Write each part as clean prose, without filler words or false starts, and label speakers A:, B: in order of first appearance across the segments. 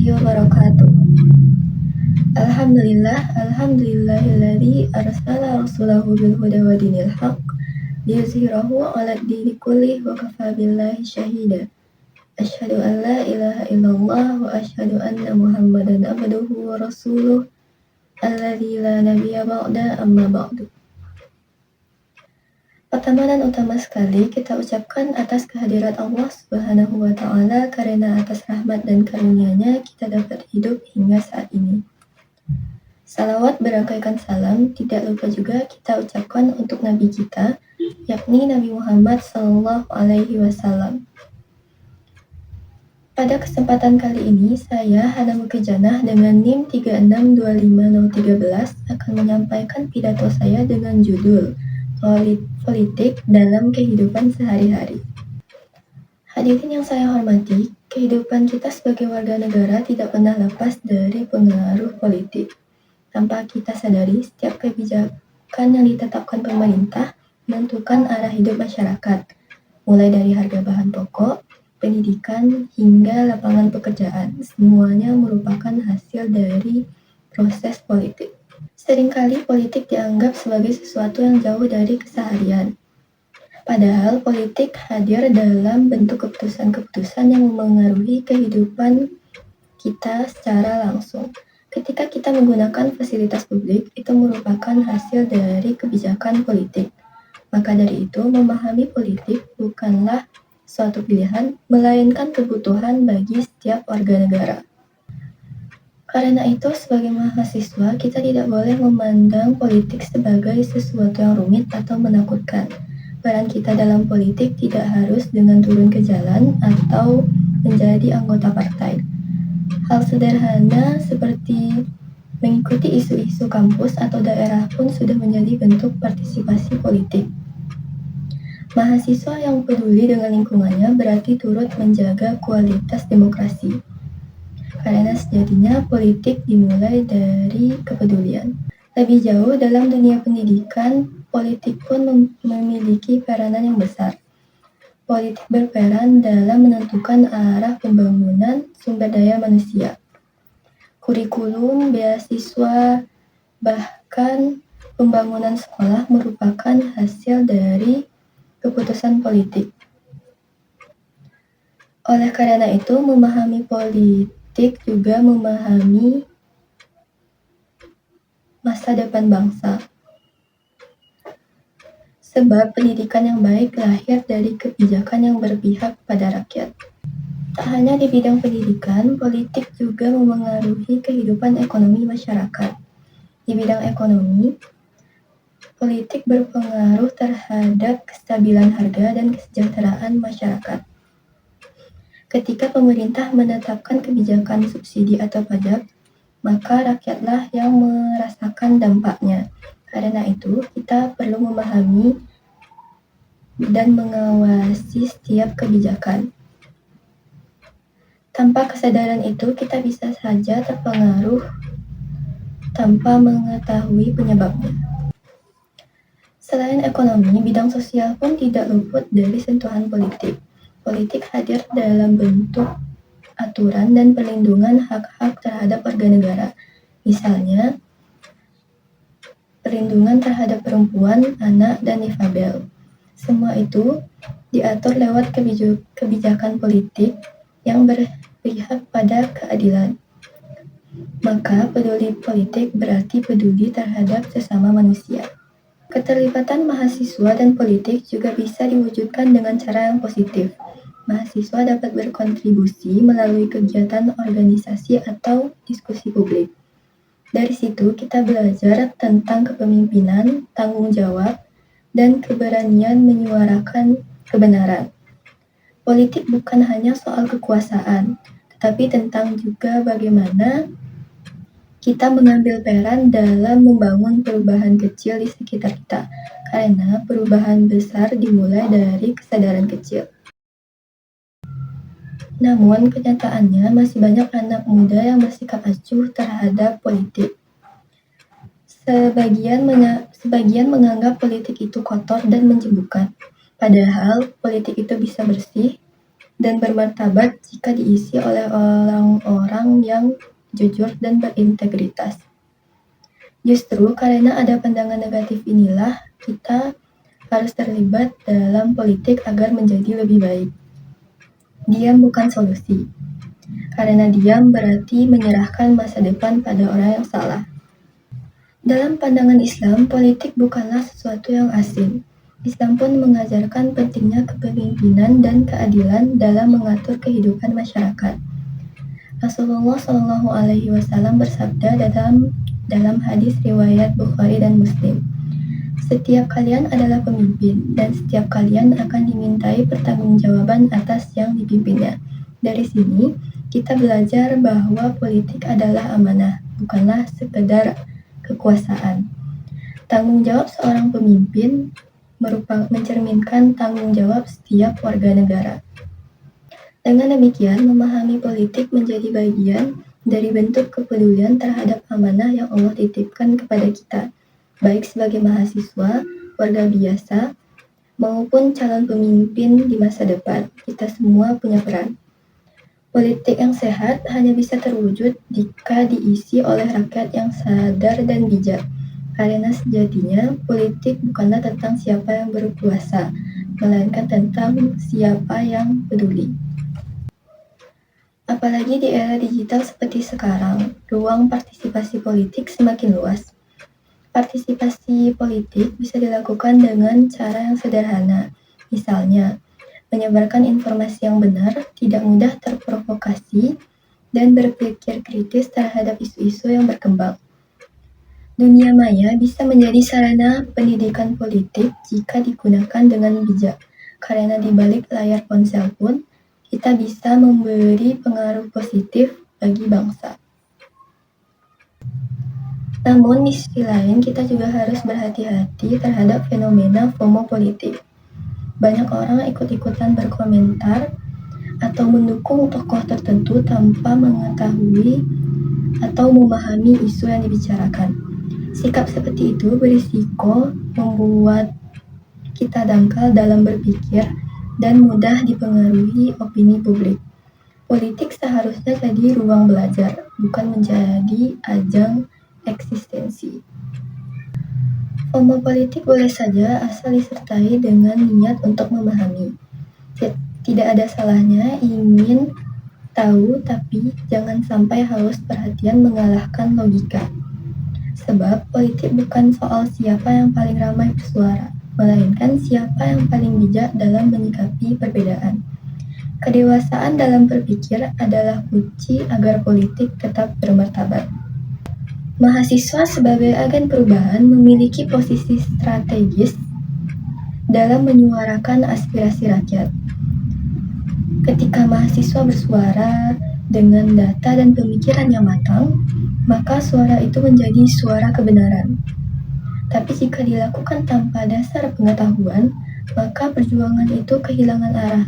A: warahmatullahi wabarakatuh. Alhamdulillahilladzi arsala rasulahu bil huda wa dinil haqq liyuzhirahu 'alad dini kullih wa kafaa billahi syahida. Asyhadu an la ilaha illallah wa asyhadu anna Muhammadan abduhu wa rasuluh alladzi la nabiyya ba'da amma ba'du. Pertama dan utama sekali kita ucapkan atas kehadirat Allah Subhanahu wa Ta'ala, karena atas rahmat dan karunia-Nya kita dapat hidup hingga saat ini. Salawat berangkaikan salam tidak lupa juga kita ucapkan untuk Nabi kita, yakni Nabi Muhammad Sallallahu Alaihi Wasallam. Pada kesempatan kali ini, saya Hana Mukijana dengan NIM 3625013 akan menyampaikan pidato saya dengan judul Politik dalam Kehidupan Sehari-hari. Hadirin yang saya hormati, kehidupan kita sebagai warga negara tidak pernah lepas dari pengaruh politik. Tanpa kita sadari, setiap kebijakan yang ditetapkan pemerintah menentukan arah hidup masyarakat, mulai dari harga bahan pokok, pendidikan, hingga lapangan pekerjaan. Semuanya merupakan hasil dari proses politik. Seringkali politik dianggap sebagai sesuatu yang jauh dari keseharian. Padahal politik hadir dalam bentuk keputusan-keputusan yang memengaruhi kehidupan kita secara langsung. Ketika kita menggunakan fasilitas publik, itu merupakan hasil dari kebijakan politik. Maka dari itu, memahami politik bukanlah suatu pilihan, melainkan kebutuhan bagi setiap warga negara. Karena itu, sebagai mahasiswa, kita tidak boleh memandang politik sebagai sesuatu yang rumit atau menakutkan. Peran kita dalam politik tidak harus dengan turun ke jalan atau menjadi anggota partai. Hal sederhana seperti mengikuti isu-isu kampus atau daerah pun sudah menjadi bentuk partisipasi politik. Mahasiswa yang peduli dengan lingkungannya berarti turut menjaga kualitas demokrasi. Karena sejatinya politik dimulai dari kepedulian. Lebih jauh dalam dunia pendidikan, politik pun memiliki peranan yang besar. Politik berperan dalam menentukan arah pembangunan sumber daya manusia. Kurikulum, beasiswa, bahkan pembangunan sekolah merupakan hasil dari keputusan politik. Oleh karena itu, memahami politik juga memahami masa depan bangsa. Sebab pendidikan yang baik lahir dari kebijakan yang berpihak pada rakyat. Tak hanya di bidang pendidikan, politik juga memengaruhi kehidupan ekonomi masyarakat. Di bidang ekonomi, politik berpengaruh terhadap kestabilan harga dan kesejahteraan masyarakat. Ketika pemerintah menetapkan kebijakan subsidi atau pajak, maka rakyatlah yang merasakan dampaknya. Karena itu, kita perlu memahami dan mengawasi setiap kebijakan. Tanpa kesadaran itu, kita bisa saja terpengaruh tanpa mengetahui penyebabnya. Selain ekonomi, bidang sosial pun tidak luput dari sentuhan politik. Politik hadir dalam bentuk aturan dan perlindungan hak-hak terhadap warga negara. Misalnya, perlindungan terhadap perempuan, anak, dan difabel. Semua itu diatur lewat kebijakan politik yang berpihak pada keadilan. Maka peduli politik berarti peduli terhadap sesama manusia. Keterlibatan mahasiswa dan politik juga bisa diwujudkan dengan cara yang positif. Mahasiswa dapat berkontribusi melalui kegiatan organisasi atau diskusi publik. Dari situ kita belajar tentang kepemimpinan, tanggung jawab, dan keberanian menyuarakan kebenaran. Politik bukan hanya soal kekuasaan, tetapi tentang juga bagaimana kita mengambil peran dalam membangun perubahan kecil di sekitar kita, karena perubahan besar dimulai dari kesadaran kecil. Namun kenyataannya masih banyak anak muda yang bersikap acuh terhadap politik. Sebagian menganggap politik itu kotor dan menjemukkan, padahal politik itu bisa bersih dan bermartabat jika diisi oleh orang-orang pemimpin yang jujur dan berintegritas. Justru karena ada pandangan negatif inilah kita harus terlibat dalam politik agar menjadi lebih baik. Diam bukan solusi, karena diam berarti menyerahkan masa depan pada orang yang salah. Dalam pandangan Islam, politik bukanlah sesuatu yang asing. Islam pun mengajarkan pentingnya kepemimpinan dan keadilan dalam mengatur kehidupan masyarakat. Rasulullah Shallallahu Alaihi Wasallam bersabda dalam hadis riwayat Bukhari dan Muslim, "Setiap kalian adalah pemimpin, dan setiap kalian akan dimintai pertanggungjawaban atas yang dipimpinnya." Dari sini, kita belajar bahwa politik adalah amanah, bukanlah sekedar kekuasaan. Tanggung jawab seorang pemimpin mencerminkan tanggung jawab setiap warga negara. Dengan demikian, memahami politik menjadi bagian dari bentuk kepedulian terhadap amanah yang Allah titipkan kepada kita, baik sebagai mahasiswa, warga biasa, maupun calon pemimpin di masa depan. Kita semua punya peran. Politik yang sehat hanya bisa terwujud jika diisi oleh rakyat yang sadar dan bijak. Karena sejatinya, politik bukanlah tentang siapa yang berkuasa, melainkan tentang siapa yang peduli. Apalagi di era digital seperti sekarang, ruang partisipasi politik semakin luas. Partisipasi politik bisa dilakukan dengan cara yang sederhana, misalnya menyebarkan informasi yang benar, tidak mudah terprovokasi, dan berpikir kritis terhadap isu-isu yang berkembang. Dunia maya bisa menjadi sarana pendidikan politik jika digunakan dengan bijak, karena di balik layar ponsel pun, kita bisa memberi pengaruh positif bagi bangsa. Namun di sisi lain, kita juga harus berhati-hati terhadap fenomena FOMO politik. Banyak orang ikut-ikutan berkomentar atau mendukung tokoh tertentu tanpa mengetahui atau memahami isu yang dibicarakan. Sikap seperti itu berisiko membuat kita dangkal dalam berpikir dan mudah dipengaruhi opini publik. Politik seharusnya jadi ruang belajar, bukan menjadi ajang eksistensi. FOMO politik boleh saja asal disertai dengan niat untuk memahami. Tidak ada salahnya ingin tahu, tapi jangan sampai haus perhatian mengalahkan logika. Sebab politik bukan soal siapa yang paling ramai bersuara, melainkan siapa yang paling bijak dalam menyikapi perbedaan. Kedewasaan dalam berpikir adalah kunci agar politik tetap bermartabat. Mahasiswa sebagai agen perubahan memiliki posisi strategis dalam menyuarakan aspirasi rakyat. Ketika mahasiswa bersuara dengan data dan pemikiran yang matang, maka suara itu menjadi suara kebenaran. Tapi jika dilakukan tanpa dasar pengetahuan, maka perjuangan itu kehilangan arah.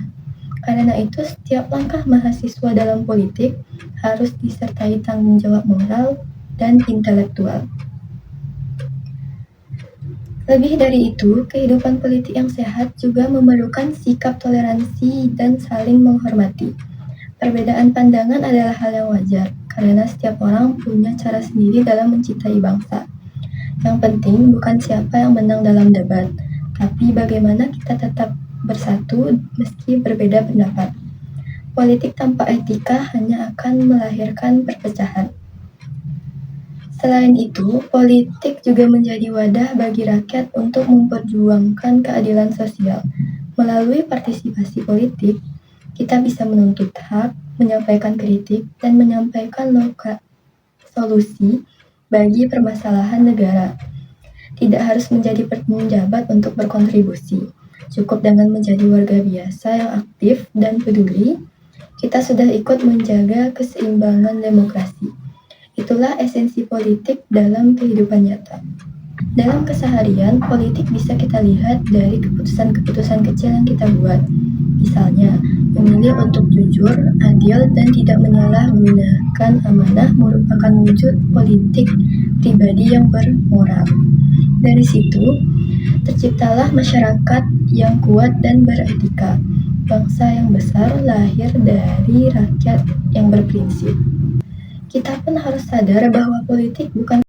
A: Karena itu, setiap langkah mahasiswa dalam politik harus disertai tanggung jawab moral dan intelektual. Lebih dari itu, kehidupan politik yang sehat juga memerlukan sikap toleransi dan saling menghormati. Perbedaan pandangan adalah hal yang wajar, karena setiap orang punya cara sendiri dalam mencintai bangsa. Yang penting bukan siapa yang menang dalam debat, tapi bagaimana kita tetap bersatu meski berbeda pendapat. Politik tanpa etika hanya akan melahirkan perpecahan. Selain itu, politik juga menjadi wadah bagi rakyat untuk memperjuangkan keadilan sosial. Melalui partisipasi politik, kita bisa menuntut hak, menyampaikan kritik, dan menyampaikan solusi bagi permasalahan negara. Tidak harus menjadi penjabat untuk berkontribusi. Cukup dengan menjadi warga biasa yang aktif dan peduli, kita sudah ikut menjaga keseimbangan demokrasi. Itulah esensi politik dalam kehidupan nyata. Dalam keseharian, politik bisa kita lihat dari keputusan-keputusan kecil yang kita buat. Misalnya, memilih untuk jujur, adil, dan tidak menyalahgunakan amanah merupakan wujud politik pribadi yang bermoral. Dari situ, terciptalah masyarakat yang kuat dan beretika. Bangsa yang besar lahir dari rakyat yang berprinsip. Kita pun harus sadar bahwa politik bukan